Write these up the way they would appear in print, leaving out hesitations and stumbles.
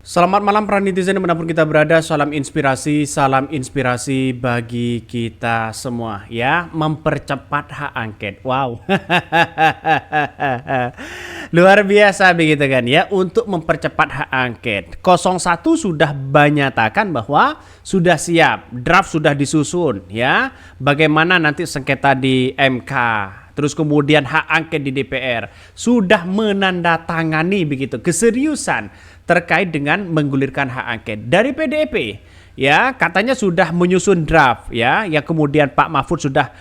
Selamat malam para netizen dimanapun kita berada, salam inspirasi bagi kita semua ya, mempercepat hak angket, wow. Luar biasa begitu kan ya, untuk mempercepat hak angket. 01 sudah menyatakan bahwa sudah siap, draft sudah disusun ya, bagaimana nanti sengketa di MK. Terus kemudian hak angket di DPR sudah menandatangani begitu keseriusan terkait dengan menggulirkan hak angket dari PDIP. Ya, katanya sudah menyusun draft ya, yang kemudian Pak Mahfud sudah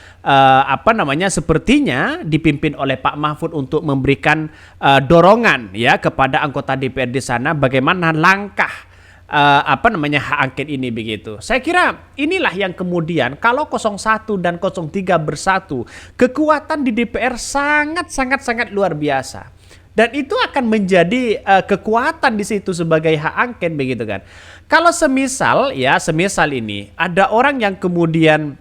sepertinya dipimpin oleh Pak Mahfud untuk memberikan dorongan ya kepada anggota DPR di sana bagaimana langkah hak angket ini begitu. Saya kira inilah yang kemudian kalau 01 dan 03 bersatu, kekuatan di DPR sangat luar biasa. Dan itu akan menjadi kekuatan di situ sebagai hak angket begitu kan. Kalau semisal ini ada orang yang kemudian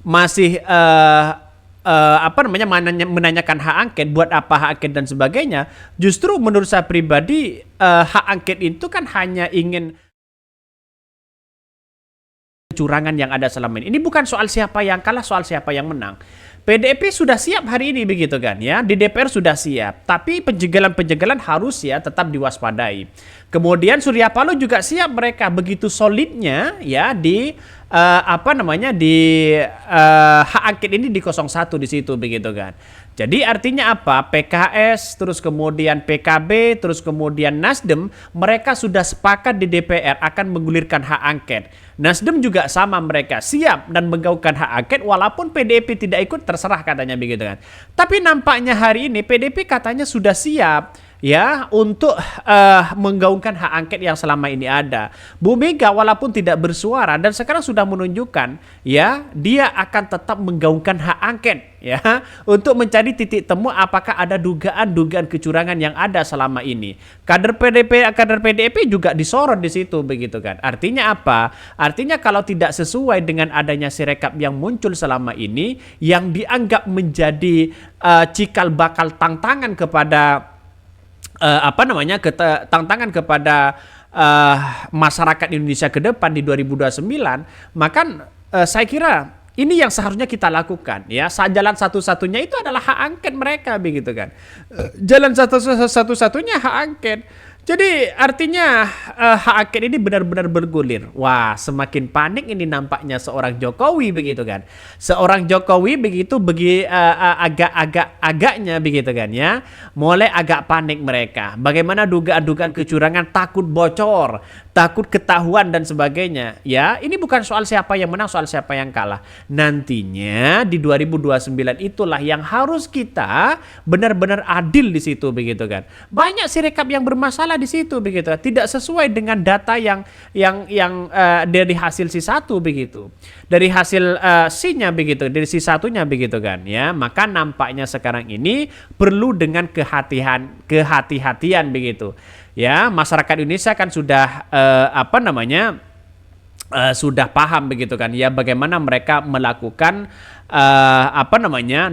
masih menanyakan hak angket, buat apa hak angket dan sebagainya. Justru menurut saya pribadi hak angket itu kan hanya ingin kecurangan yang ada selama ini. Ini bukan soal siapa yang kalah, soal siapa yang menang. PDIP sudah siap hari ini begitu kan ya, di DPR sudah siap, tapi penjagalan harus ya tetap diwaspadai. Kemudian Surya Paloh juga siap, mereka begitu solidnya ya di hak angket ini di 01 di situ begitu kan. Jadi artinya apa? PKS, terus kemudian PKB, terus kemudian Nasdem, mereka sudah sepakat di DPR akan menggulirkan hak angket. Nasdem juga sama, mereka siap dan menggaungkan hak angket walaupun PDIP tidak ikut, terserah katanya begitu kan. Tapi nampaknya hari ini PDIP katanya sudah siap ya untuk menggaungkan hak angket yang selama ini ada. Bu Mega walaupun tidak bersuara dan sekarang sudah menunjukkan ya dia akan tetap menggaungkan hak angket ya untuk mencari titik temu apakah ada dugaan kecurangan yang ada selama ini. Kader PDIP juga disorot di situ begitu kan. Artinya apa? Artinya kalau tidak sesuai dengan adanya sirekap yang muncul selama ini yang dianggap menjadi cikal bakal tantangan kepada tantangan kepada masyarakat Indonesia ke depan di 2029, maka saya kira ini yang seharusnya kita lakukan ya. Jalan satu-satunya itu adalah hak angket mereka begitu kan. Jalan satu-satunya hak angket. Jadi artinya hak angket ini benar-benar bergulir. Wah, semakin panik ini nampaknya seorang Jokowi begitu kan. Seorang Jokowi begitu agaknya begitu kan ya. Mulai agak panik mereka. Bagaimana dugaan-dugaan kecurangan, takut bocor, takut ketahuan dan sebagainya. Ya, ini bukan soal siapa yang menang, soal siapa yang kalah. Nantinya di 2029 itulah yang harus kita benar-benar adil di situ begitu kan. Banyak sirekap yang bermasalah di situ begitu, tidak sesuai dengan data yang dari hasil C1 begitu, dari hasil C-nya begitu, dari C1-nya begitu kan ya. Maka nampaknya sekarang ini perlu dengan kehati-hatian begitu ya. Masyarakat Indonesia kan sudah sudah paham begitu kan ya bagaimana mereka melakukan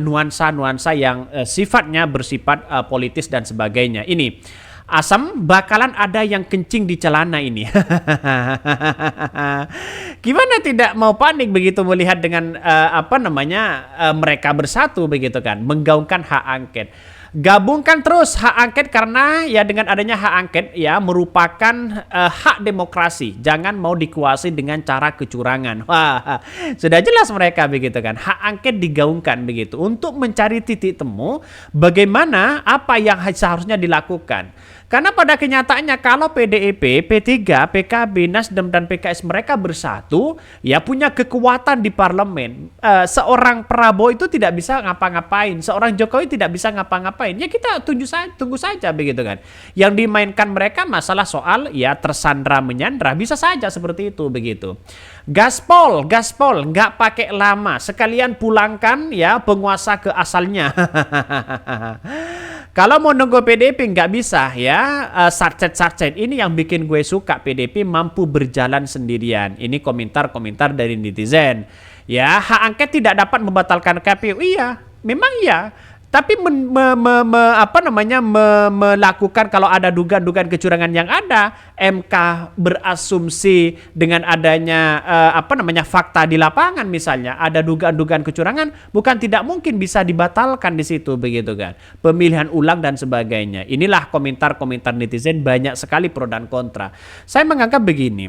nuansa-nuansa yang sifatnya bersifat politis dan sebagainya. Ini asam bakalan ada yang kencing di celana ini. Gimana tidak mau panik begitu melihat dengan mereka bersatu begitu kan, menggaungkan hak angket. Gabungkan terus hak angket karena ya dengan adanya hak angket ya merupakan hak demokrasi. Jangan mau dikuasai dengan cara kecurangan. Wah, sudah jelas mereka begitu kan. Hak angket digaungkan begitu untuk mencari titik temu bagaimana apa yang seharusnya dilakukan. Karena pada kenyataannya kalau PDIP, P3, PKB, Nasdem dan PKS mereka bersatu ya punya kekuatan di parlemen. Seorang Prabowo itu tidak bisa ngapa-ngapain, seorang Jokowi tidak bisa ngapa-ngapain. Ya kita tunggu saja begitu kan. Yang dimainkan mereka masalah soal ya tersandra menyandra, bisa saja seperti itu begitu. Gaspol nggak pakai lama, sekalian pulangkan ya penguasa ke asalnya. Kalau mau nunggu PDIP nggak bisa ya, sarcet ini yang bikin gue suka. PDIP mampu berjalan sendirian. Ini komentar-komentar dari netizen. Ya, hak angket tidak dapat membatalkan KPU. Iya, memang iya. Tapi melakukan kalau ada dugaan-dugaan kecurangan yang ada, MK berasumsi dengan adanya fakta di lapangan misalnya ada dugaan-dugaan kecurangan, bukan tidak mungkin bisa dibatalkan di situ begitu kan. Pemilihan ulang dan sebagainya. Inilah komentar-komentar netizen, banyak sekali pro dan kontra. Saya menganggap begini.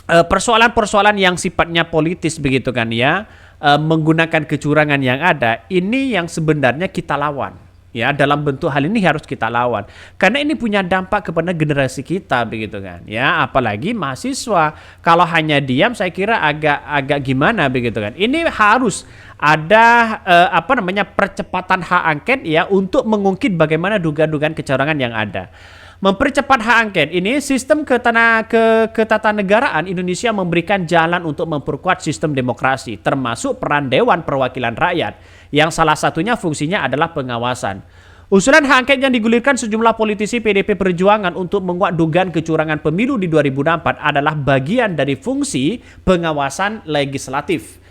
Persoalan-persoalan yang sifatnya politis begitu kan ya, menggunakan kecurangan yang ada, ini yang sebenarnya kita lawan. Ya, dalam bentuk hal ini harus kita lawan karena ini punya dampak kepada generasi kita begitu kan ya, apalagi mahasiswa. Kalau hanya diam saya kira agak gimana begitu kan. Ini harus ada percepatan hak angket ya untuk mengungkit bagaimana dugaan-dugaan kecurangan yang ada. Mempercepat hak angket ini, sistem ketatanegaraan Indonesia memberikan jalan untuk memperkuat sistem demokrasi, termasuk peran Dewan Perwakilan Rakyat, yang salah satunya fungsinya adalah pengawasan. Usulan hak angket yang digulirkan sejumlah politisi PDIP Perjuangan untuk menguak dugaan kecurangan pemilu di 2024 adalah bagian dari fungsi pengawasan legislatif.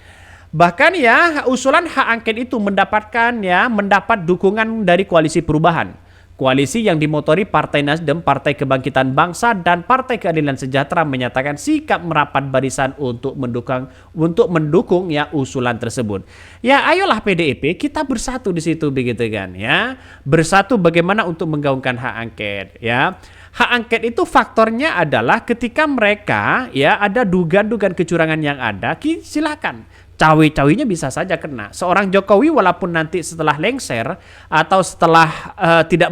Bahkan ya, usulan hak angket itu mendapat dukungan dari Koalisi Perubahan. Koalisi yang dimotori Partai Nasdem, Partai Kebangkitan Bangsa, dan Partai Keadilan Sejahtera menyatakan sikap merapat barisan untuk mendukung ya usulan tersebut. Ya ayolah PDIP, kita bersatu di situ begitu kan ya. Bersatu bagaimana untuk menggaungkan hak angket ya. Hak angket itu faktornya adalah ketika mereka ya ada dugaan-dugaan kecurangan yang ada, silakan. Cawe-cawenya bisa saja kena. Seorang Jokowi walaupun nanti setelah lengser atau setelah tidak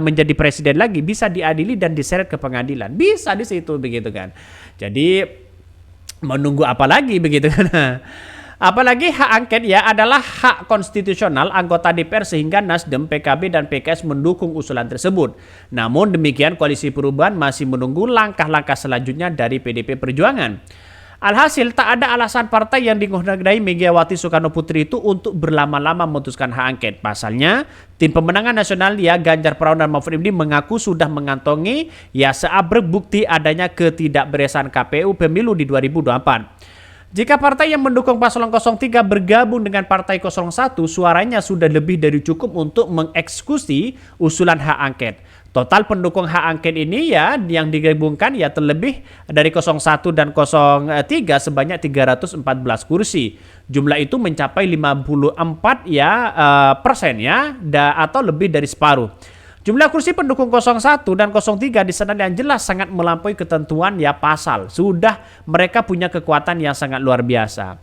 menjadi presiden lagi bisa diadili dan diseret ke pengadilan. Bisa di situ begitu kan. Jadi menunggu apa lagi begitu kan. Apalagi hak angket ya adalah hak konstitusional anggota DPR sehingga Nasdem, PKB, dan PKS mendukung usulan tersebut. Namun demikian Koalisi Perubahan masih menunggu langkah-langkah selanjutnya dari PDIP Perjuangan. Alhasil tak ada alasan partai yang dingodai Megawati Soekarno Putri itu untuk berlama-lama memutuskan hak angket. Pasalnya, tim pemenangan nasional ya Ganjar Pranowo dan Mahfud MD mengaku sudah mengantongi ya seabrek bukti adanya ketidakberesan KPU pemilu di 2024. Jika partai yang mendukung paslon 03 bergabung dengan partai 01, suaranya sudah lebih dari cukup untuk mengeksekusi usulan hak angket. Total pendukung hak angket ini ya yang digabungkan ya terlebih dari 01 dan 03 sebanyak 314 kursi. Jumlah itu mencapai 54 persen ya atau lebih dari separuh. Jumlah kursi pendukung 01 dan 03 di sana yang jelas sangat melampaui ketentuan ya pasal. Sudah mereka punya kekuatan yang sangat luar biasa.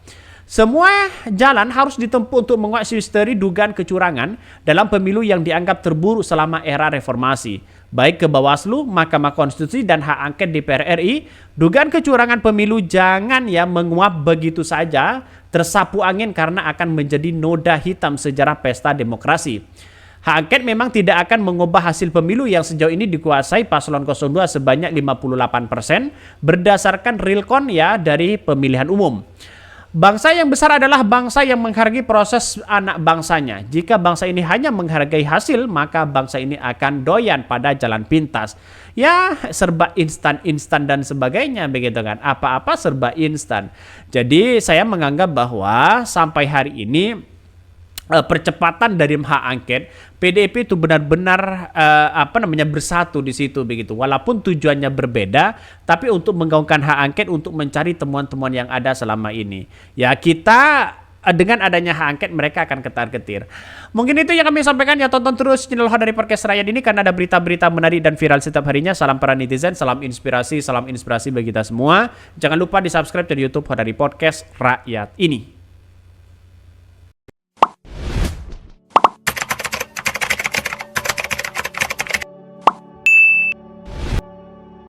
Semua jalan harus ditempuh untuk menguak misteri dugaan kecurangan dalam pemilu yang dianggap terburuk selama era reformasi. Baik ke Bawaslu, Mahkamah Konstitusi, dan hak angket DPR RI, dugaan kecurangan pemilu jangan ya menguap begitu saja, tersapu angin karena akan menjadi noda hitam sejarah pesta demokrasi. Hak angket memang tidak akan mengubah hasil pemilu yang sejauh ini dikuasai paslon 02 sebanyak 58% berdasarkan realcon ya dari pemilihan umum. Bangsa yang besar adalah bangsa yang menghargai proses anak bangsanya. Jika bangsa ini hanya menghargai hasil, maka bangsa ini akan doyan pada jalan pintas. Ya, serba instan dan sebagainya begitu kan. Apa-apa serba instan. Jadi saya menganggap bahwa sampai hari ini percepatan dari hak angket PDIP itu benar-benar bersatu di situ begitu. Walaupun tujuannya berbeda, tapi untuk menggaungkan hak angket untuk mencari temuan-temuan yang ada selama ini. Ya kita dengan adanya hak angket mereka akan ketar-ketir. Mungkin itu yang kami sampaikan ya. Tonton terus channel Hodari Podcast Rakyat ini karena ada berita-berita menarik dan viral setiap harinya. Salam para netizen, salam inspirasi bagi kita semua. Jangan lupa di subscribe di YouTube Hodari Podcast Rakyat ini.